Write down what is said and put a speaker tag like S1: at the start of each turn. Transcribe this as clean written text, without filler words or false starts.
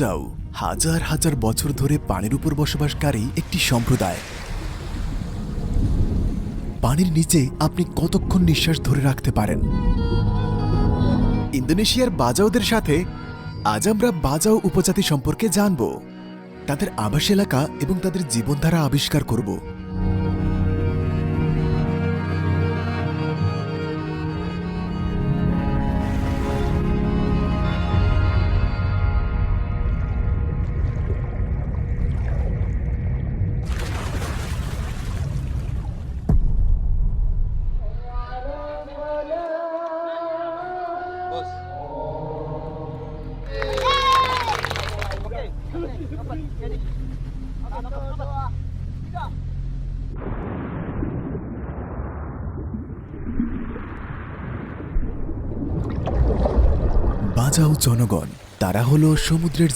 S1: চাও হাজার হাজার বছর ধরে পানির উপর বসবাসকারী একটি সম্প্রদায়। পানির নিচে আপনি কতক্ষণ নিঃশ্বাস ধরে রাখতে পারেন? ইন্দোনেশিয়ার বাজাওদের সাথে আজ আমরা বাজাও উপজাতি সম্পর্কে জানব, তাদের আবাস এলাকা এবং তাদের জীবনধারা আবিষ্কার করব। বাজাও জনগণ, তারা হলো সমুদ্রের